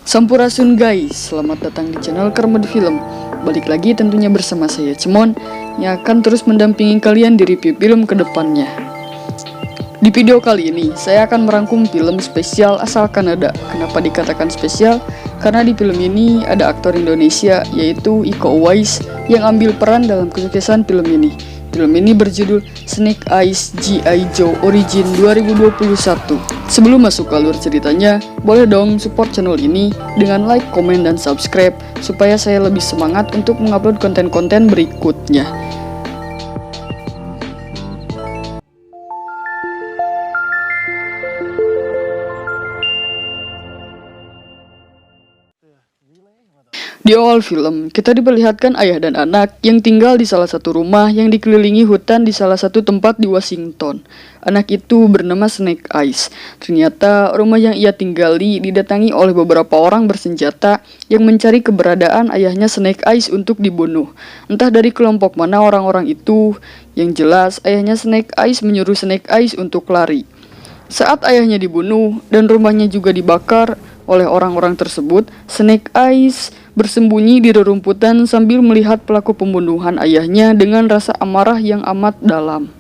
Sampurasun guys, selamat datang di channel Kermit Film. Balik lagi tentunya bersama saya Cemon yang akan terus mendampingi kalian di review film kedepannya. Di video kali ini, saya akan merangkum film spesial asal Kanada. Kenapa dikatakan spesial? Karena di film ini ada aktor Indonesia yaitu Iko Uwais yang ambil peran dalam kesuksesan film ini. Film ini berjudul Snake Eyes G.I. Joe Origin 2021. Sebelum masuk ke alur ceritanya, boleh dong support channel ini dengan like, komen, dan subscribe supaya saya lebih semangat untuk mengupload konten-konten berikutnya. Di awal film, kita diperlihatkan ayah dan anak yang tinggal di salah satu rumah yang dikelilingi hutan di salah satu tempat di Washington. Anak itu bernama Snake Eyes. Ternyata rumah yang ia tinggali didatangi oleh beberapa orang bersenjata yang mencari keberadaan ayahnya Snake Eyes untuk dibunuh. Entah dari kelompok mana orang-orang itu, yang jelas ayahnya Snake Eyes menyuruh Snake Eyes untuk lari. Saat ayahnya dibunuh dan rumahnya juga dibakar oleh orang-orang tersebut, Snake Eyes bersembunyi di rerumputan sambil melihat pelaku pembunuhan ayahnya dengan rasa amarah yang amat dalam.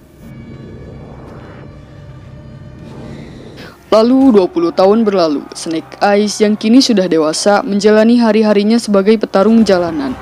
Lalu 20 tahun berlalu, Snake Eyes yang kini sudah dewasa menjalani hari-harinya sebagai petarung jalanan.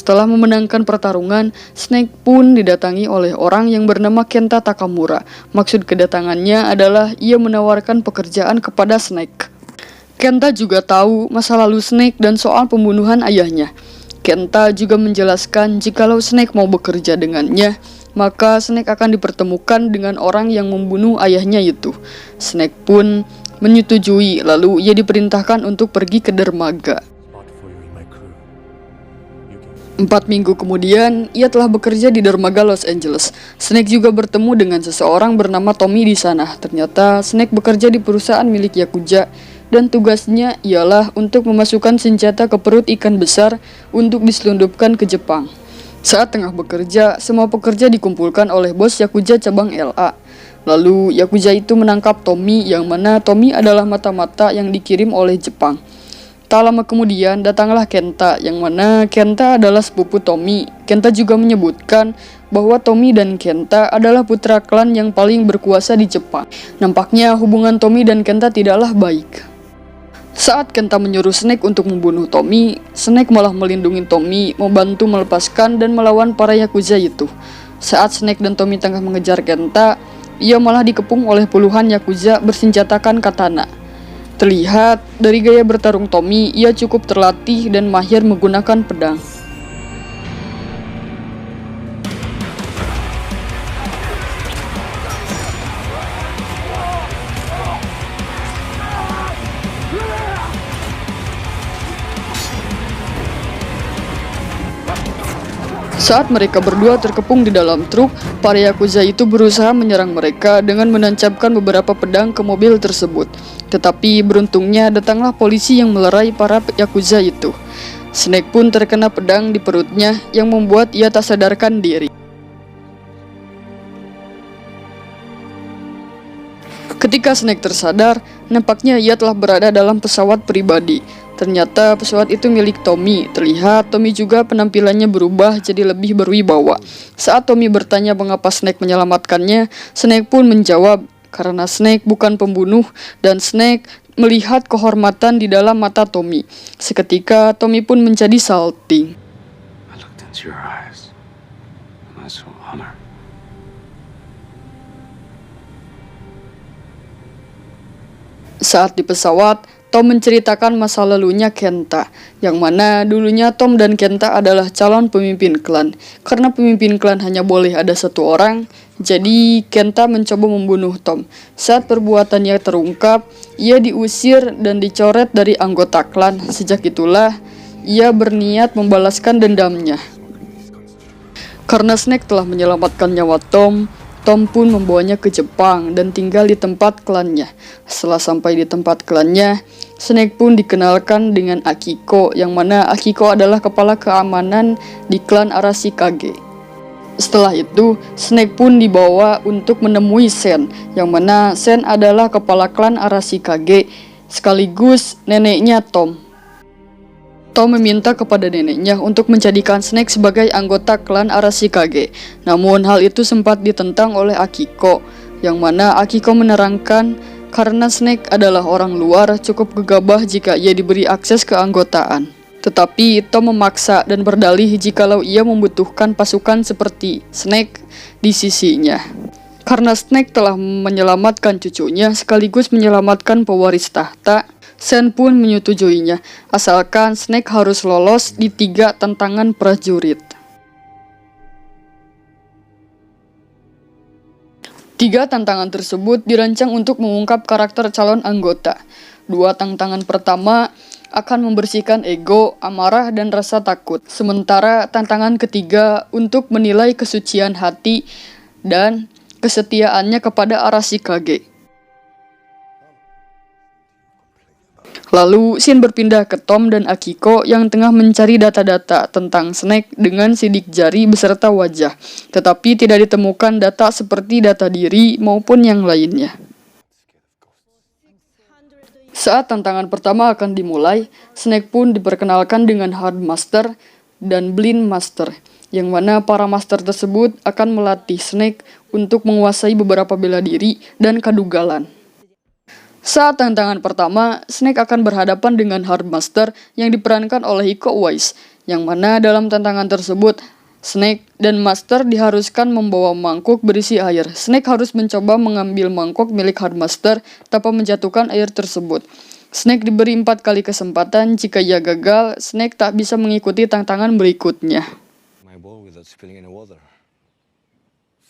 Setelah memenangkan pertarungan, Snake pun didatangi oleh orang yang bernama Kenta Takamura. Maksud kedatangannya adalah ia menawarkan pekerjaan kepada Snake. Kenta juga tahu masa lalu Snake dan soal pembunuhan ayahnya. Kenta juga menjelaskan jikalau Snake mau bekerja dengannya, maka Snake akan dipertemukan dengan orang yang membunuh ayahnya itu. Snake pun menyetujui, lalu ia diperintahkan untuk pergi ke dermaga. 4 minggu kemudian, ia telah bekerja di dermaga Los Angeles. Snake juga bertemu dengan seseorang bernama Tommy di sana. Ternyata Snake bekerja di perusahaan milik Yakuza dan tugasnya ialah untuk memasukkan senjata ke perut ikan besar untuk diselundupkan ke Jepang. Saat tengah bekerja, semua pekerja dikumpulkan oleh bos Yakuza cabang LA. Lalu Yakuza itu menangkap Tommy, yang mana Tommy adalah mata-mata yang dikirim oleh Jepang. Tak lama kemudian datanglah Kenta, yang mana Kenta adalah sepupu Tommy. Kenta juga menyebutkan bahwa Tommy dan Kenta adalah putra klan yang paling berkuasa di Jepang. Nampaknya hubungan Tommy dan Kenta tidaklah baik. Saat Kenta menyuruh Snake untuk membunuh Tommy, Snake malah melindungi Tommy, membantu melepaskan dan melawan para Yakuza itu. Saat Snake dan Tommy tengah mengejar Kenta, ia malah dikepung oleh puluhan Yakuza bersenjatakan katana. Terlihat dari gaya bertarung Tommy, ia cukup terlatih dan mahir menggunakan pedang. Saat mereka berdua terkepung di dalam truk, para Yakuza itu berusaha menyerang mereka dengan menancapkan beberapa pedang ke mobil tersebut. Tetapi beruntungnya datanglah polisi yang melerai para Yakuza itu. Snake pun terkena pedang di perutnya yang membuat ia tak sadarkan diri. Ketika Snake tersadar, nampaknya ia telah berada dalam pesawat pribadi. Ternyata pesawat itu milik Tommy. Terlihat Tommy juga penampilannya berubah jadi lebih berwibawa. Saat Tommy bertanya mengapa Snake menyelamatkannya, Snake pun menjawab karena Snake bukan pembunuh dan Snake melihat kehormatan di dalam mata Tommy. Seketika Tommy pun menjadi salting. Saat di pesawat, Tom menceritakan masa lalunya Kenta, yang mana dulunya Tom dan Kenta adalah calon pemimpin klan. Karena pemimpin klan hanya boleh ada satu orang, jadi Kenta mencoba membunuh Tom. Saat perbuatannya terungkap, ia diusir dan dicoret dari anggota klan. Sejak itulah, ia berniat membalaskan dendamnya. Karena Snake telah menyelamatkan nyawa Tom, Tom pun membawanya ke Jepang dan tinggal di tempat klannya. Setelah sampai di tempat klannya, Snake pun dikenalkan dengan Akiko, yang mana Akiko adalah kepala keamanan di klan Arashikage. Setelah itu, Snake pun dibawa untuk menemui Sen, yang mana Sen adalah kepala klan Arashikage sekaligus neneknya Tom. Tom meminta kepada neneknya untuk menjadikan Snake sebagai anggota klan Arashikage. Namun hal itu sempat ditentang oleh Akiko, yang mana Akiko menerangkan karena Snake adalah orang luar cukup gegabah jika ia diberi akses keanggotaan. Tetapi Tom memaksa dan berdalih jikalau ia membutuhkan pasukan seperti Snake di sisinya. Karena Snake telah menyelamatkan cucunya sekaligus menyelamatkan pewaris tahta, Sen pun menyetujuinya, asalkan Snake harus lolos di 3 tantangan prajurit. 3 tantangan tersebut dirancang untuk mengungkap karakter calon anggota. 2 tantangan pertama akan membersihkan ego, amarah, dan rasa takut. Sementara tantangan ketiga untuk menilai kesucian hati dan kesetiaannya kepada Arashikage. Lalu scene berpindah ke Tom dan Akiko yang tengah mencari data-data tentang Snake dengan sidik jari beserta wajah, tetapi tidak ditemukan data seperti data diri maupun yang lainnya. Saat tantangan pertama akan dimulai, Snake pun diperkenalkan dengan Hard Master dan Blind Master, yang mana para master tersebut akan melatih Snake untuk menguasai beberapa bela diri dan kadugalan. Saat tantangan pertama, Snake akan berhadapan dengan Hard Master yang diperankan oleh Iko Uwais, yang mana dalam tantangan tersebut, Snake dan Master diharuskan membawa mangkuk berisi air. Snake harus mencoba mengambil mangkuk milik Hard Master tanpa menjatuhkan air tersebut. Snake diberi 4 kali kesempatan, jika ia gagal, Snake tak bisa mengikuti tantangan berikutnya. My ball without spilling any water.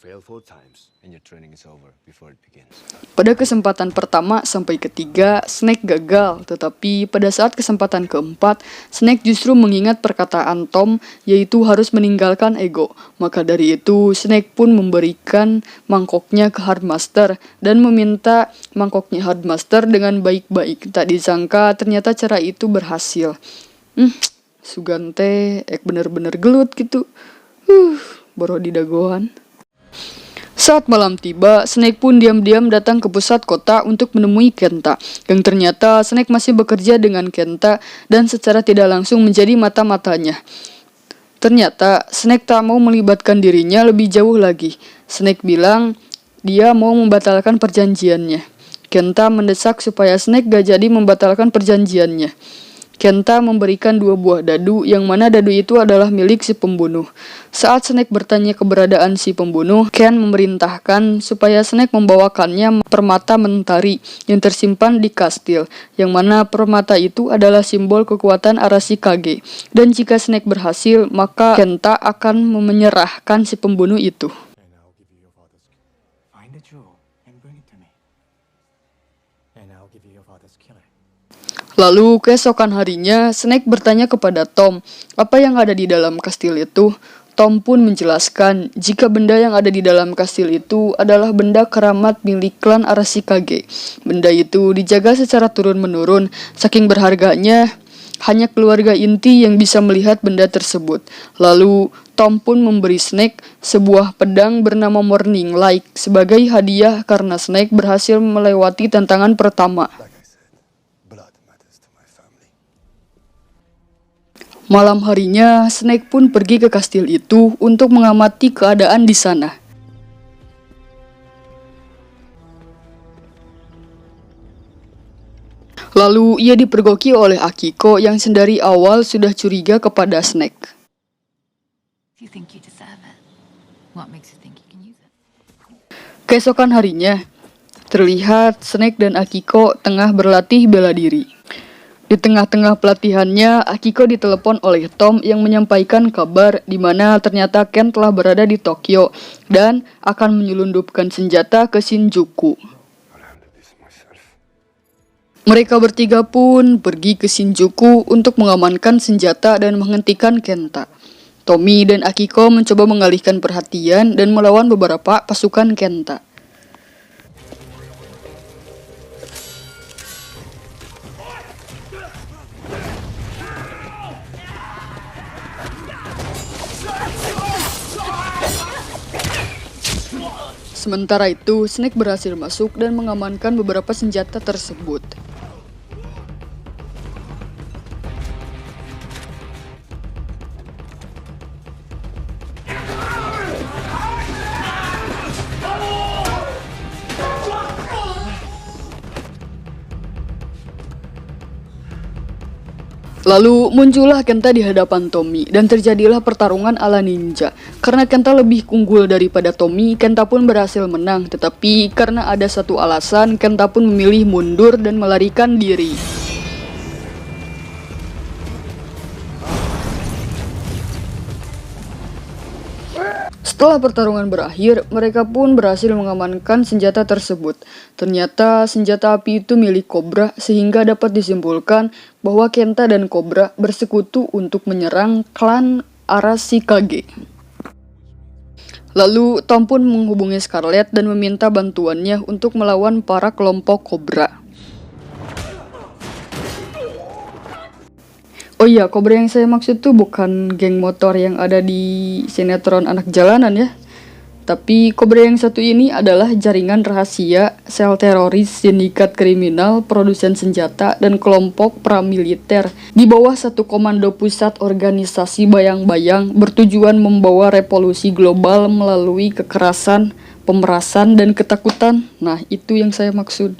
Fail 4 times and your training is over before it begins. Pada kesempatan pertama sampai ketiga, Snake gagal, tetapi pada saat kesempatan keempat, Snake justru mengingat perkataan Tom, yaitu harus meninggalkan ego. Maka dari itu, Snake pun memberikan mangkoknya ke Hard Master dan meminta mangkoknya Hard Master dengan baik-baik. Tak disangka ternyata cara itu berhasil. Sugante, bener-bener gelut gitu. Baru di dagoan. Saat malam tiba, Snake pun diam-diam datang ke pusat kota untuk menemui Kenta, yang ternyata Snake masih bekerja dengan Kenta dan secara tidak langsung menjadi mata-matanya. Ternyata Snake tak mau melibatkan dirinya lebih jauh lagi. Snake bilang dia mau membatalkan perjanjiannya. Kenta mendesak supaya Snake gak jadi membatalkan perjanjiannya. Kenta memberikan 2 buah dadu, yang mana dadu itu adalah milik si pembunuh. Saat Snake bertanya keberadaan si pembunuh, Ken memerintahkan supaya Snake membawakannya permata mentari yang tersimpan di kastil, yang mana permata itu adalah simbol kekuatan Arashikage. Dan jika Snake berhasil, maka Kenta akan menyerahkan si pembunuh itu. Lalu keesokan harinya, Snake bertanya kepada Tom apa yang ada di dalam kastil itu. Tom pun menjelaskan jika benda yang ada di dalam kastil itu adalah benda keramat milik klan Arashikage. Benda itu dijaga secara turun-menurun, saking berharganya hanya keluarga inti yang bisa melihat benda tersebut. Lalu Tom pun memberi Snake sebuah pedang bernama Morning Light sebagai hadiah karena Snake berhasil melewati tantangan pertama. Malam harinya, Snake pun pergi ke kastil itu untuk mengamati keadaan di sana. Lalu ia dipergoki oleh Akiko yang sedari awal sudah curiga kepada Snake. Keesokan harinya, terlihat Snake dan Akiko tengah berlatih bela diri. Di tengah-tengah pelatihannya, Akiko ditelepon oleh Tom yang menyampaikan kabar di mana ternyata Ken telah berada di Tokyo dan akan menyelundupkan senjata ke Shinjuku. Mereka bertiga pun pergi ke Shinjuku untuk mengamankan senjata dan menghentikan Kenta. Tommy dan Akiko mencoba mengalihkan perhatian dan melawan beberapa pasukan Kenta. Sementara itu, Snake berhasil masuk dan mengamankan beberapa senjata tersebut. Lalu muncullah Kenta di hadapan Tommy dan terjadilah pertarungan ala ninja. Karena Kenta lebih unggul daripada Tommy, Kenta pun berhasil menang. Tetapi karena ada satu alasan, Kenta pun memilih mundur dan melarikan diri. Setelah pertarungan berakhir, mereka pun berhasil mengamankan senjata tersebut. Ternyata senjata api itu milik Cobra, sehingga dapat disimpulkan bahwa Kenta dan Cobra bersekutu untuk menyerang klan Arashikage. Lalu Tom pun menghubungi Scarlet dan meminta bantuannya untuk melawan para kelompok Cobra. Oh iya, Cobra yang saya maksud tuh bukan geng motor yang ada di sinetron anak jalanan ya. Tapi Cobra yang satu ini adalah jaringan rahasia, sel teroris, sindikat kriminal, produsen senjata, dan kelompok pramiliter di bawah satu komando pusat organisasi bayang-bayang bertujuan membawa revolusi global melalui kekerasan, pemerasan, dan ketakutan. Nah, itu yang saya maksud.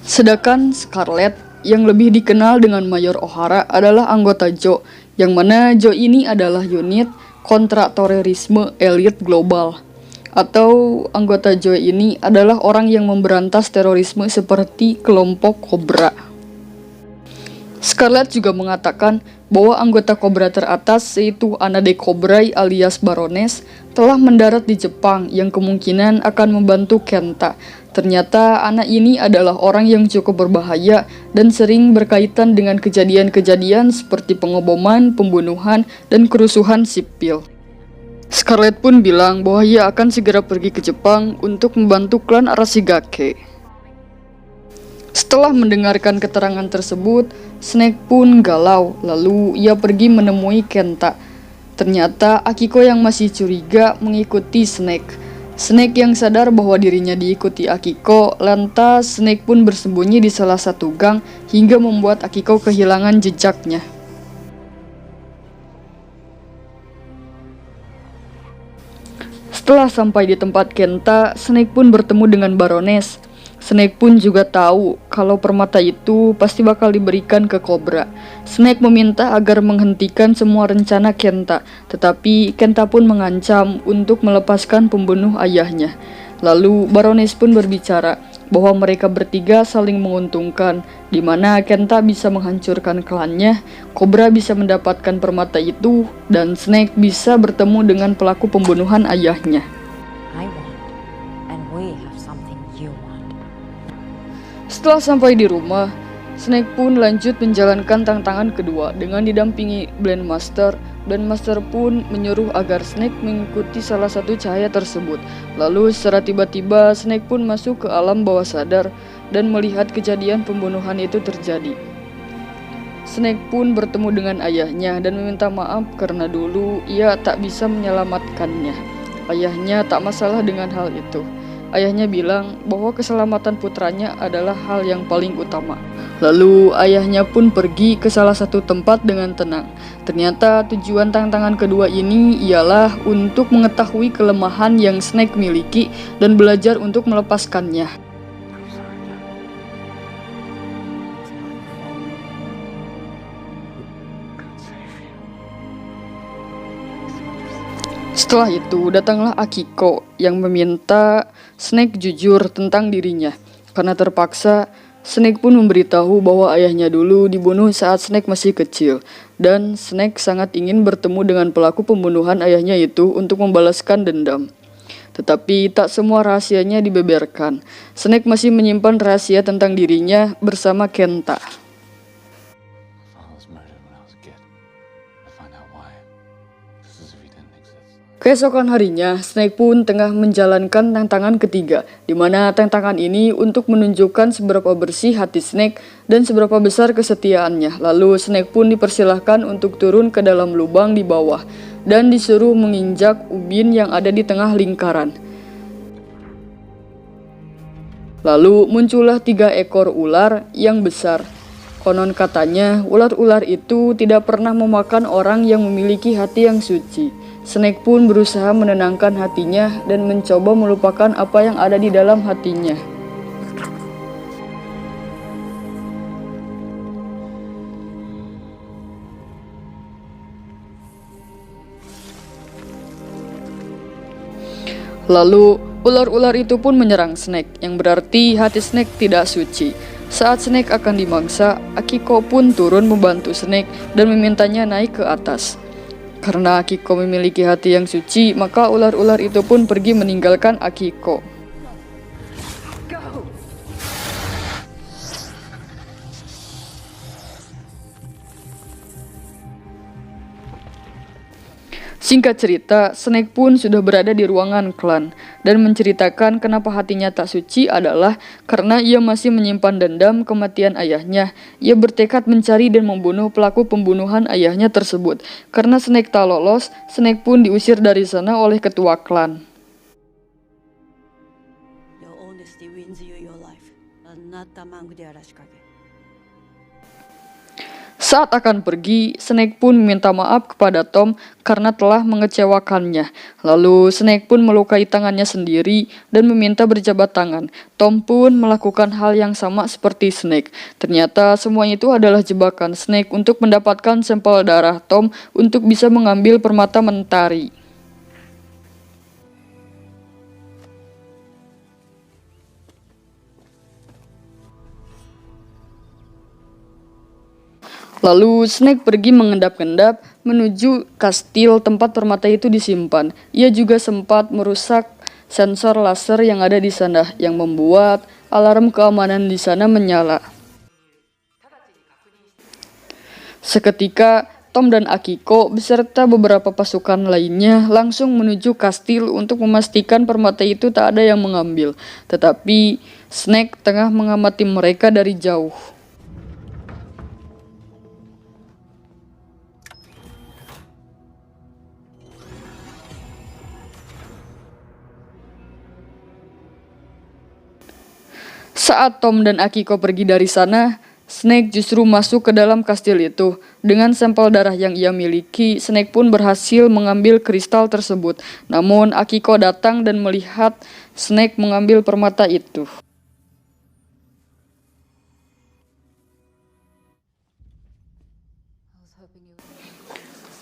Sedangkan Scarlet yang lebih dikenal dengan Mayor O'Hara adalah anggota JO, yang mana JO ini adalah unit kontraterorisme elit global. Atau anggota JO ini adalah orang yang memberantas terorisme seperti kelompok Cobra. Scarlet juga mengatakan bahwa anggota Cobra teratas yaitu Anade Cobra alias Baroness telah mendarat di Jepang yang kemungkinan akan membantu Kenta. Ternyata anak ini adalah orang yang cukup berbahaya dan sering berkaitan dengan kejadian-kejadian seperti pengoboman, pembunuhan, dan kerusuhan sipil. Scarlet pun bilang bahwa ia akan segera pergi ke Jepang untuk membantu klan Arashikage. Setelah mendengarkan keterangan tersebut, Snake pun galau, lalu ia pergi menemui Kenta. Ternyata Akiko yang masih curiga mengikuti Snake. Snake yang sadar bahwa dirinya diikuti Akiko, lantas Snake pun bersembunyi di salah satu gang hingga membuat Akiko kehilangan jejaknya. Setelah sampai di tempat Kenta, Snake pun bertemu dengan Baroness. Snake pun juga tahu kalau permata itu pasti bakal diberikan ke Cobra. Snake meminta agar menghentikan semua rencana Kenta, tetapi Kenta pun mengancam untuk melepaskan pembunuh ayahnya. Lalu Baroness pun berbicara bahwa mereka bertiga saling menguntungkan, di mana Kenta bisa menghancurkan klannya, Cobra bisa mendapatkan permata itu, dan Snake bisa bertemu dengan pelaku pembunuhan ayahnya. Setelah sampai di rumah, Snake pun lanjut menjalankan tantangan kedua dengan didampingi Blendmaster. Blendmaster pun menyuruh agar Snake mengikuti salah satu cahaya tersebut. Lalu secara tiba-tiba Snake pun masuk ke alam bawah sadar dan melihat kejadian pembunuhan itu terjadi. Snake pun bertemu dengan ayahnya dan meminta maaf karena dulu ia tak bisa menyelamatkannya. Ayahnya tak masalah dengan hal itu. Ayahnya bilang bahwa keselamatan putranya adalah hal yang paling utama. Lalu ayahnya pun pergi ke salah satu tempat dengan tenang. Ternyata tujuan tantangan kedua ini ialah untuk mengetahui kelemahan yang Snake miliki dan belajar untuk melepaskannya. Setelah itu, datanglah Akiko yang meminta Snake jujur tentang dirinya. Karena terpaksa, Snake pun memberitahu bahwa ayahnya dulu dibunuh saat Snake masih kecil. Dan Snake sangat ingin bertemu dengan pelaku pembunuhan ayahnya itu untuk membalaskan dendam. Tetapi tak semua rahasianya dibeberkan. Snake masih menyimpan rahasia tentang dirinya bersama Kenta. Keesokan harinya, Snake pun tengah menjalankan tantangan ketiga, di mana tantangan ini untuk menunjukkan seberapa bersih hati Snake dan seberapa besar kesetiaannya. Lalu Snake pun dipersilahkan untuk turun ke dalam lubang di bawah dan disuruh menginjak ubin yang ada di tengah lingkaran. Lalu muncullah 3 ekor ular yang besar. Konon katanya, ular-ular itu tidak pernah memakan orang yang memiliki hati yang suci. Snake pun berusaha menenangkan hatinya dan mencoba melupakan apa yang ada di dalam hatinya. Lalu, ular-ular itu pun menyerang Snake, yang berarti hati Snake tidak suci. Saat Snake akan dimangsa, Akiko pun turun membantu Snake dan memintanya naik ke atas. Karena Akiko memiliki hati yang suci, maka ular-ular itu pun pergi meninggalkan Akiko. Singkat cerita, Snake pun sudah berada di ruangan klan dan menceritakan kenapa hatinya tak suci adalah karena ia masih menyimpan dendam kematian ayahnya. Ia bertekad mencari dan membunuh pelaku pembunuhan ayahnya tersebut. Karena Snake tak lolos, Snake pun diusir dari sana oleh ketua klan. Your honesty wins you your life, and not among the Arashikage. Saat akan pergi, Snake pun meminta maaf kepada Tom karena telah mengecewakannya. Lalu Snake pun melukai tangannya sendiri dan meminta berjabat tangan. Tom pun melakukan hal yang sama seperti Snake. Ternyata semua itu adalah jebakan Snake untuk mendapatkan sampel darah Tom untuk bisa mengambil permata mentari. Lalu Snake pergi mengendap-endap menuju kastil tempat permata itu disimpan. Ia juga sempat merusak sensor laser yang ada di sana, yang membuat alarm keamanan di sana menyala. Seketika, Tom dan Akiko beserta beberapa pasukan lainnya langsung menuju kastil untuk memastikan permata itu tak ada yang mengambil. Tetapi Snake tengah mengamati mereka dari jauh. Saat Tom dan Akiko pergi dari sana, Snake justru masuk ke dalam kastil itu. Dengan sampel darah yang ia miliki, Snake pun berhasil mengambil kristal tersebut. Namun Akiko datang dan melihat Snake mengambil permata itu.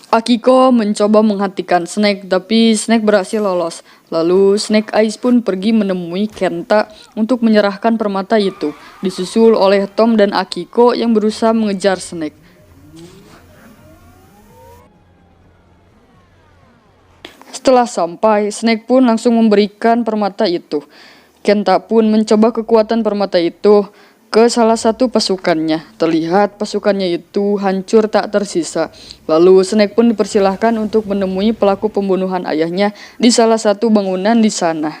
Akiko mencoba menghentikan Snake, tapi Snake berhasil lolos. Lalu Snake Eyes pun pergi menemui Kenta untuk menyerahkan permata itu, disusul oleh Tom dan Akiko yang berusaha mengejar Snake. Setelah sampai, Snake pun langsung memberikan permata itu. Kenta pun mencoba kekuatan permata itu ke salah satu pasukannya. Terlihat pasukannya itu hancur tak tersisa. Lalu Snake pun dipersilahkan untuk menemui pelaku pembunuhan ayahnya di salah satu bangunan di sana.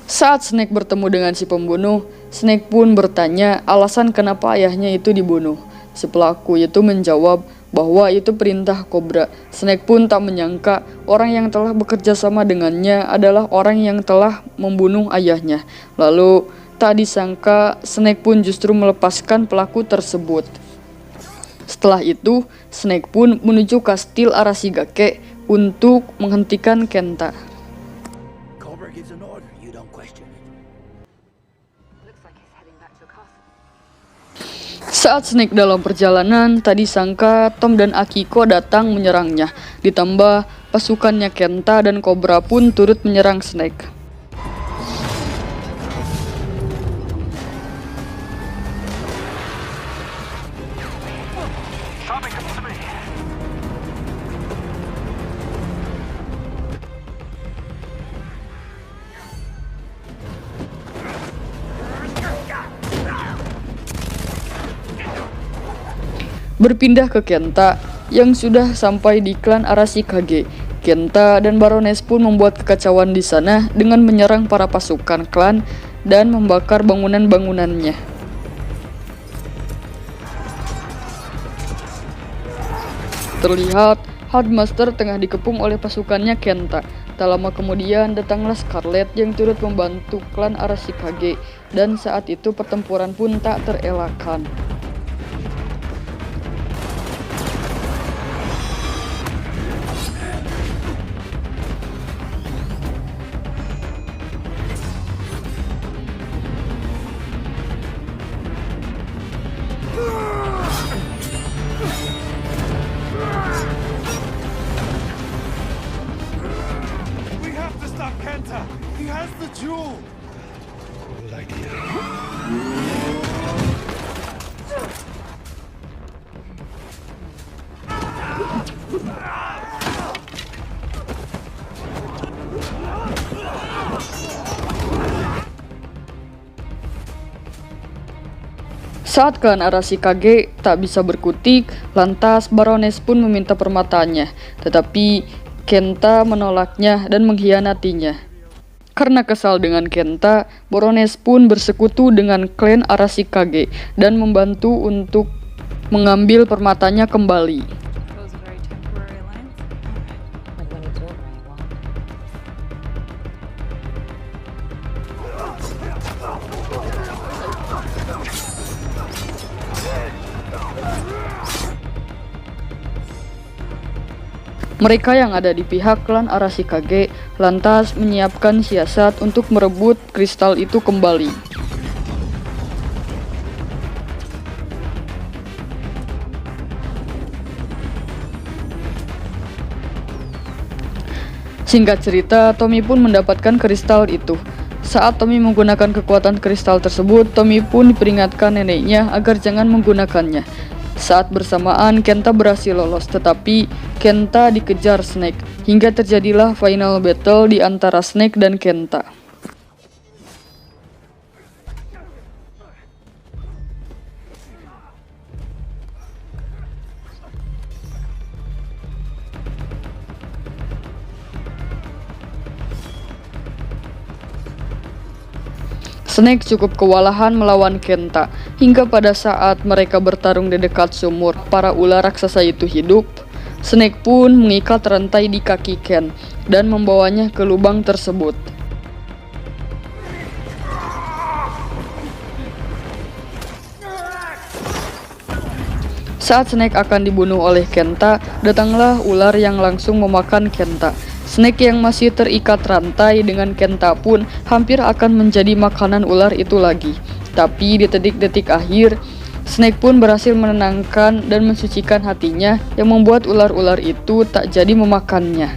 Saat Snake bertemu dengan si pembunuh, Snake pun bertanya alasan kenapa ayahnya itu dibunuh. Si pelaku itu menjawab bahwa itu perintah Cobra. Snake pun tak menyangka orang yang telah bekerja sama dengannya adalah orang yang telah membunuh ayahnya. Lalu tak disangka Snake pun justru melepaskan pelaku tersebut. Setelah itu, Snake pun menuju kastil Arashigake untuk menghentikan Kenta. Cobra gives an order, you don't question it. Saat Snake dalam perjalanan, tadi sangka Tom dan Akiko datang menyerangnya. Ditambah pasukannya Kenta dan Cobra pun turut menyerang Snake. Berpindah ke Kenta, yang sudah sampai di klan Arashikage. Kenta dan Baroness pun membuat kekacauan di sana dengan menyerang para pasukan klan dan membakar bangunan-bangunannya. Terlihat Headmaster tengah dikepung oleh pasukannya Kenta. Tak lama kemudian datanglah Scarlet yang turut membantu klan Arashikage, dan saat itu pertempuran pun tak terelakkan. We have to stop Kenta! He has the jewel! Good idea. Saat klan Arashikage tak bisa berkutik, lantas Baroness pun meminta permatanya, tetapi Kenta menolaknya dan mengkhianatinya. Karena kesal dengan Kenta, Baroness pun bersekutu dengan klan Arashikage dan membantu untuk mengambil permatanya kembali. That was a very temporary alliance. Like when it's over, you won't. Mereka yang ada di pihak klan Arashikage lantas menyiapkan siasat untuk merebut kristal itu kembali. Singkat cerita, Tommy pun mendapatkan kristal itu. Saat Tommy menggunakan kekuatan kristal tersebut, Tommy pun diperingatkan neneknya agar jangan menggunakannya. Saat bersamaan, Kenta berhasil lolos, tetapi Kenta dikejar Snake, hingga terjadilah final battle di antara Snake dan Kenta. Snake cukup kewalahan melawan Kenta, hingga pada saat mereka bertarung di dekat sumur para ular raksasa itu hidup, Snake pun mengikat rantai di kaki Ken dan membawanya ke lubang tersebut. Saat Snake akan dibunuh oleh Kenta, datanglah ular yang langsung memakan Kenta. Snake yang masih terikat rantai dengan Kenta pun hampir akan menjadi makanan ular itu lagi. Tapi di detik-detik akhir, Snake pun berhasil menenangkan dan mensucikan hatinya yang membuat ular-ular itu tak jadi memakannya.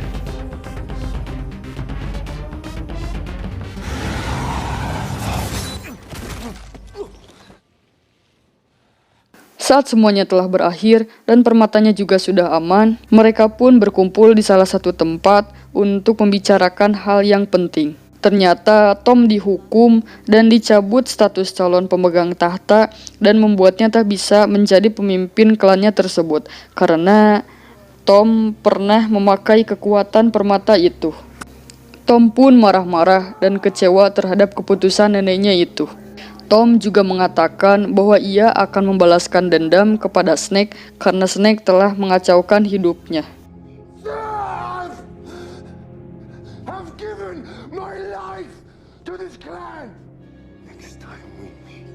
Saat semuanya telah berakhir dan permatanya juga sudah aman, mereka pun berkumpul di salah satu tempat untuk membicarakan hal yang penting. Ternyata Tom dihukum dan dicabut status calon pemegang tahta dan membuatnya tak bisa menjadi pemimpin klannya tersebut karena Tom pernah memakai kekuatan permata itu. Tom pun marah-marah dan kecewa terhadap keputusan neneknya itu. Tom juga mengatakan bahwa ia akan membalaskan dendam kepada Snake karena Snake telah mengacaukan hidupnya. I've given my life to this clan! Next time we meet.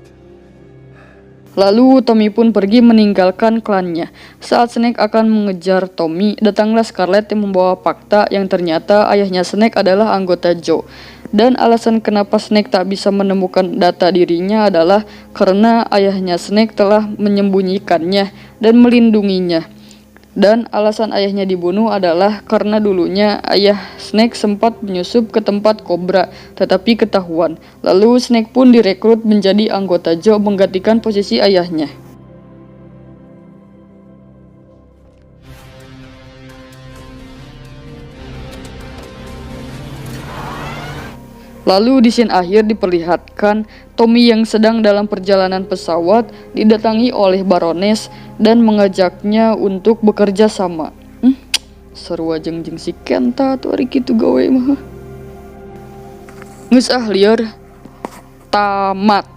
Lalu Tommy pun pergi meninggalkan klannya. Saat Snake akan mengejar Tommy, datanglah Scarlet yang membawa fakta yang ternyata ayahnya Snake adalah anggota Joe. Dan alasan kenapa Snake tak bisa menemukan data dirinya adalah karena ayahnya Snake telah menyembunyikannya dan melindunginya. Dan alasan ayahnya dibunuh adalah karena dulunya ayah Snake sempat menyusup ke tempat Cobra, tetapi ketahuan. Lalu Snake pun direkrut menjadi anggota Joe menggantikan posisi ayahnya. Lalu di scene akhir diperlihatkan Tommy yang sedang dalam perjalanan pesawat didatangi oleh Baroness dan mengajaknya untuk bekerja sama. Seru aja jeung si Kenta tuh hari kitu gawe mah. Geus lieur tamat.